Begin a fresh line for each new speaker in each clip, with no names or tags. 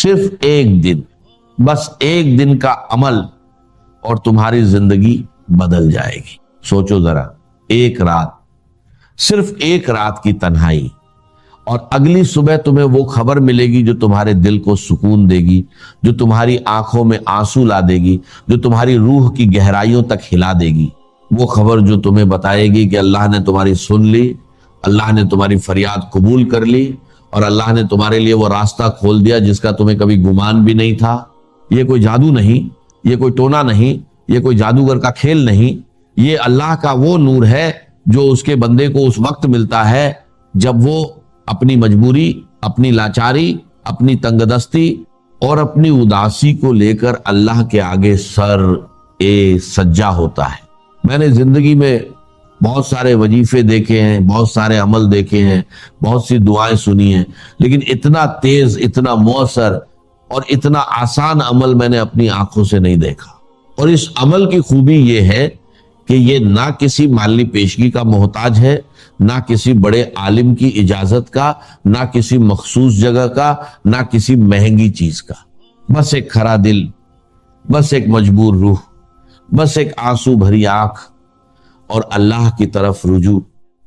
صرف ایک دن، بس ایک دن کا عمل اور تمہاری زندگی بدل جائے گی۔ سوچو ذرا، ایک رات، صرف ایک رات کی تنہائی، اور اگلی صبح تمہیں وہ خبر ملے گی جو تمہارے دل کو سکون دے گی، جو تمہاری آنکھوں میں آنسو لا دے گی، جو تمہاری روح کی گہرائیوں تک ہلا دے گی۔ وہ خبر جو تمہیں بتائے گی کہ اللہ نے تمہاری سن لی، اللہ نے تمہاری فریاد قبول کر لی، اور اللہ نے تمہارے لیے وہ راستہ کھول دیا جس کا تمہیں کبھی گمان بھی نہیں تھا۔ یہ کوئی جادو نہیں، یہ کوئی ٹونا نہیں، یہ کوئی جادوگر کا کھیل نہیں، یہ اللہ کا وہ نور ہے جو اس کے بندے کو اس وقت ملتا ہے جب وہ اپنی مجبوری، اپنی لاچاری، اپنی تنگ دستی اور اپنی اداسی کو لے کر اللہ کے آگے سر سجا ہوتا ہے۔ میں نے زندگی میں بہت سارے وظیفے دیکھے ہیں، بہت سارے عمل دیکھے ہیں، بہت سی دعائیں سنی ہیں، لیکن اتنا تیز، اتنا مؤثر اور اتنا آسان عمل میں نے اپنی آنکھوں سے نہیں دیکھا۔ اور اس عمل کی خوبی یہ ہے کہ یہ نہ کسی مالی پیشگی کا محتاج ہے، نہ کسی بڑے عالم کی اجازت کا، نہ کسی مخصوص جگہ کا، نہ کسی مہنگی چیز کا۔ بس ایک کھرا دل، بس ایک مجبور روح، بس ایک آنسو بھری آنکھ اور اللہ کی طرف رجوع۔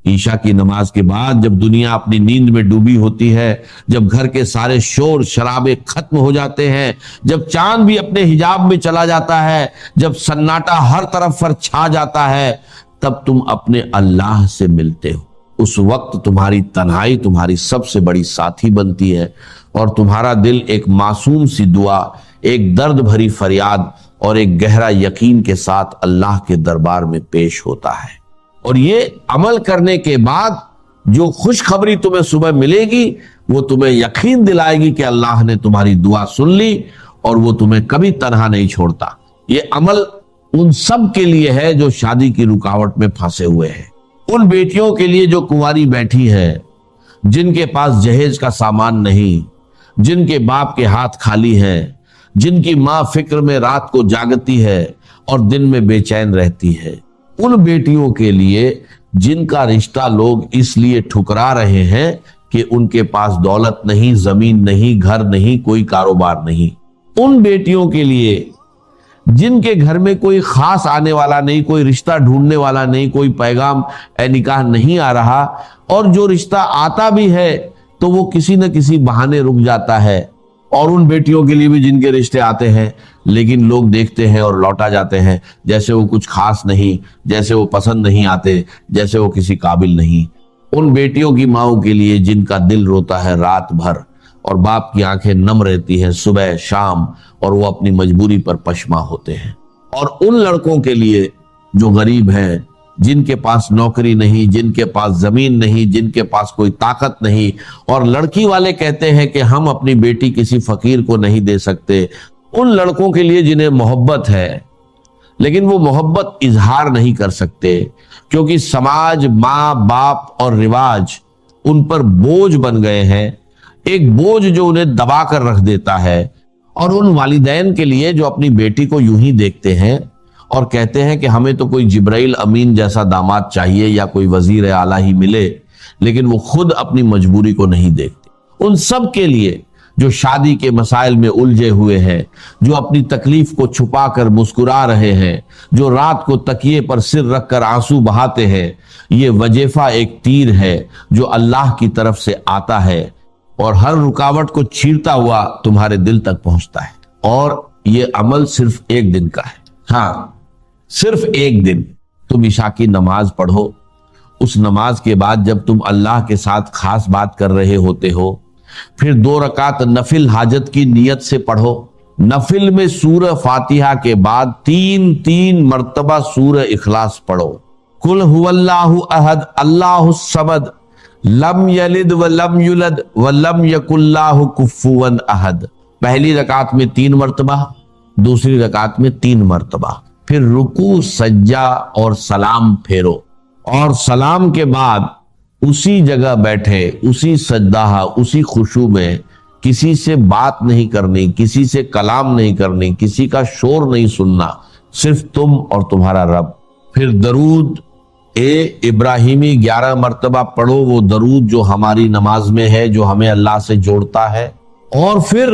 عشاء کی نماز کے بعد جب دنیا اپنی نیند میں ڈوبی ہوتی ہے، جب گھر کے سارے شور شرابے ختم ہو جاتے ہیں، جب چاند بھی اپنے حجاب میں چلا جاتا ہے، جب سناٹا ہر طرف پر چھا جاتا ہے، تب تم اپنے اللہ سے ملتے ہو۔ اس وقت تمہاری تنہائی تمہاری سب سے بڑی ساتھی بنتی ہے، اور تمہارا دل ایک معصوم سی دعا، ایک درد بھری فریاد اور ایک گہرا یقین کے ساتھ اللہ کے دربار میں پیش ہوتا ہے۔ اور یہ عمل کرنے کے بعد جو خوشخبری تمہیں صبح ملے گی، وہ تمہیں یقین دلائے گی کہ اللہ نے تمہاری دعا سن لی اور وہ تمہیں کبھی تنہا نہیں چھوڑتا۔ یہ عمل ان سب کے لیے ہے جو شادی کی رکاوٹ میں پھنسے ہوئے ہیں، ان بیٹیوں کے لیے جو کنواری بیٹھی ہے، جن کے پاس جہیز کا سامان نہیں، جن کے باپ کے ہاتھ خالی ہیں، جن کی ماں فکر میں رات کو جاگتی ہے اور دن میں بے چین رہتی ہے، ان بیٹیوں کے لیے جن کا رشتہ لوگ اس لیے ٹھکرا رہے ہیں کہ ان کے پاس دولت نہیں، زمین نہیں، گھر نہیں، کوئی کاروبار نہیں، ان بیٹیوں کے لیے جن کے گھر میں کوئی خاص آنے والا نہیں، کوئی رشتہ ڈھونڈنے والا نہیں، کوئی پیغام اے نکاح نہیں آ رہا، اور جو رشتہ آتا بھی ہے تو وہ کسی نہ کسی بہانے رک جاتا ہے، اور ان بیٹیوں کے لیے بھی جن کے رشتے آتے ہیں لیکن لوگ دیکھتے ہیں اور لوٹا جاتے ہیں جیسے وہ کچھ خاص نہیں، جیسے وہ پسند نہیں آتے، جیسے وہ کسی قابل نہیں۔ ان بیٹیوں کی ماؤں کے لیے جن کا دل روتا ہے رات بھر اور باپ کی آنکھیں نم رہتی ہیں صبح شام، اور وہ اپنی مجبوری پر پشیماں ہوتے ہیں۔ اور ان لڑکوں کے لیے جو غریب ہیں، جن کے پاس نوکری نہیں، جن کے پاس زمین نہیں، جن کے پاس کوئی طاقت نہیں، اور لڑکی والے کہتے ہیں کہ ہم اپنی بیٹی کسی فقیر کو نہیں دے سکتے، ان لڑکوں کے لیے جنہیں محبت ہے لیکن وہ محبت اظہار نہیں کر سکتے کیونکہ سماج، ماں باپ اور رواج ان پر بوجھ بن گئے ہیں، ایک بوجھ جو انہیں دبا کر رکھ دیتا ہے۔ اور ان والدین کے لیے جو اپنی بیٹی کو یوں ہی دیکھتے ہیں اور کہتے ہیں کہ ہمیں تو کوئی جبرائیل امین جیسا داماد چاہیے یا کوئی وزیر اعلیٰ ہی ملے، لیکن وہ خود اپنی مجبوری کو نہیں دیکھتے۔ ان سب کے لیے جو شادی کے مسائل میں الجھے ہوئے ہیں، جو اپنی تکلیف کو چھپا کر مسکرا رہے ہیں، جو رات کو تکیے پر سر رکھ کر آنسو بہاتے ہیں، یہ وظیفہ ایک تیر ہے جو اللہ کی طرف سے آتا ہے اور ہر رکاوٹ کو چیرتا ہوا تمہارے دل تک پہنچتا ہے۔ اور یہ عمل صرف ایک دن کا ہے۔ ہاں، صرف ایک دن تم عشاء کی نماز پڑھو، اس نماز کے بعد جب تم اللہ کے ساتھ خاص بات کر رہے ہوتے ہو، پھر 2 رکعت نفل حاجت کی نیت سے پڑھو۔ نفل میں سورہ فاتحہ کے بعد 3 مرتبہ سورہ اخلاص پڑھو۔ قل هو اللہ احد اللہ الصمد لم یلد ولم یولد ولم یکن لہ کفوا احد۔ پہلی رکعت میں 3 مرتبہ، دوسری رکعت میں 3 مرتبہ، پھر رکوع، سجدہ اور سلام پھیرو، اور سلام کے بعد اسی جگہ بیٹھے، اسی سجدہ، اسی خشوع میں کسی سے بات نہیں کرنی، کسی سے کلام نہیں کرنی، کسی کا شور نہیں سننا، صرف تم اور تمہارا رب۔ پھر درود ابراہیمی 11 مرتبہ پڑھو، وہ درود جو ہماری نماز میں ہے، جو ہمیں اللہ سے جوڑتا ہے، اور پھر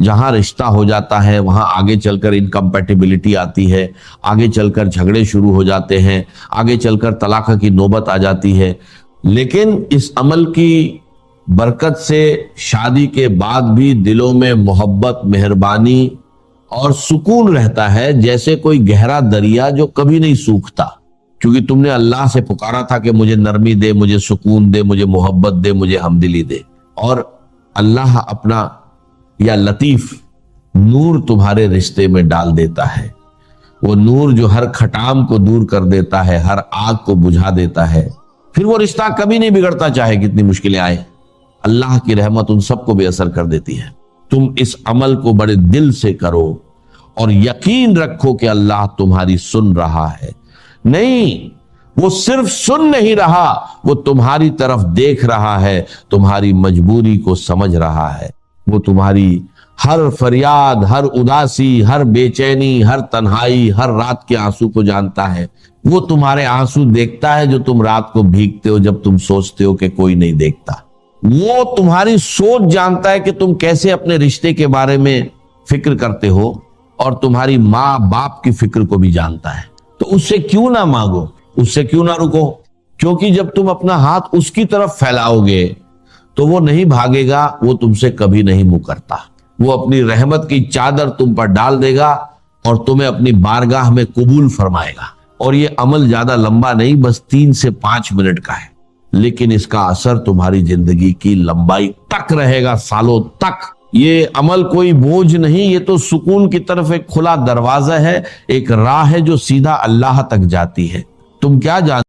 جہاں رشتہ ہو جاتا ہے وہاں آگے چل کر انکمپیٹیبلٹی آتی ہے، آگے چل کر جھگڑے شروع ہو جاتے ہیں، آگے چل کر طلاق کی نوبت آ جاتی ہے۔ لیکن اس عمل کی برکت سے شادی کے بعد بھی دلوں میں محبت، مہربانی اور سکون رہتا ہے، جیسے کوئی گہرا دریا جو کبھی نہیں سوکھتا، کیونکہ تم نے اللہ سے پکارا تھا کہ مجھے نرمی دے، مجھے سکون دے، مجھے محبت دے، مجھے ہمدلی دے، اور اللہ اپنا یا لطیف نور تمہارے رشتے میں ڈال دیتا ہے۔ وہ نور جو ہر کھٹام کو دور کر دیتا ہے، ہر آگ کو بجھا دیتا ہے، پھر وہ رشتہ کبھی نہیں بگڑتا، چاہے کتنی مشکلیں آئے۔ اللہ کی رحمت ان سب کو بے اثر کر دیتی ہے۔ تم اس عمل کو بڑے دل سے کرو اور یقین رکھو کہ اللہ تمہاری سن رہا ہے۔ نہیں، وہ صرف سن نہیں رہا، وہ تمہاری طرف دیکھ رہا ہے، تمہاری مجبوری کو سمجھ رہا ہے۔ وہ تمہاری ہر فریاد، ہر اداسی، ہر بے چینی، ہر تنہائی، ہر رات کے آنسو کو جانتا ہے۔ وہ تمہارے آنسو دیکھتا ہے جو تم رات کو بھیگتے ہو جب تم سوچتے ہو کہ کوئی نہیں دیکھتا۔ وہ تمہاری سوچ جانتا ہے کہ تم کیسے اپنے رشتے کے بارے میں فکر کرتے ہو، اور تمہاری ماں باپ کی فکر کو بھی جانتا ہے۔ تو اس سے کیوں نہ مانگو، اس سے کیوں نہ رکو، کیونکہ جب تم اپنا ہاتھ اس کی طرف پھیلاؤ گے تو وہ نہیں بھاگے گا، وہ تم سے کبھی نہیں مکرتا۔ وہ اپنی رحمت کی چادر تم پر ڈال دے گا اور تمہیں اپنی بارگاہ میں قبول فرمائے گا۔ اور یہ عمل زیادہ لمبا نہیں، بس 3 سے 5 منٹ کا ہے، لیکن اس کا اثر تمہاری زندگی کی لمبائی تک رہے گا، سالوں تک۔ یہ عمل کوئی بوجھ نہیں، یہ تو سکون کی طرف ایک کھلا دروازہ ہے، ایک راہ ہے جو سیدھا اللہ تک جاتی ہے۔ تم کیا جانتے